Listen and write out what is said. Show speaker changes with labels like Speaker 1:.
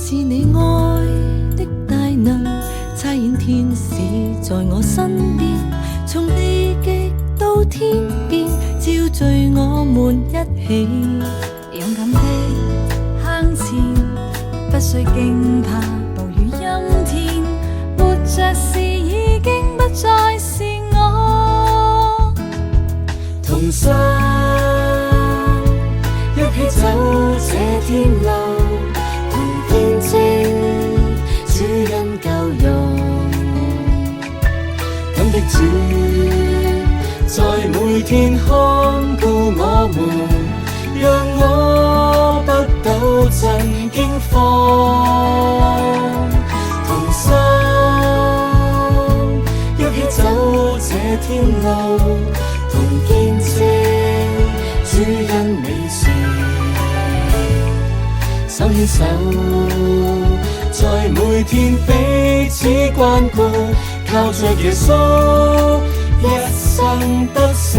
Speaker 1: 是你愛的大能，差遣天使在我身邊，從地極到天邊，召聚我們一起，
Speaker 2: 勇敢的向前，不需驚怕暴雨陰天，活着時已經不再是我。
Speaker 3: 同心一起走這天路，同見證主恩救贖。感激主在每天看顧我們，讓我不抖震驚慌。同心一起走這天路，同見證主恩美善，手牽手，在每天彼此關顧，靠着耶穌一生得勝。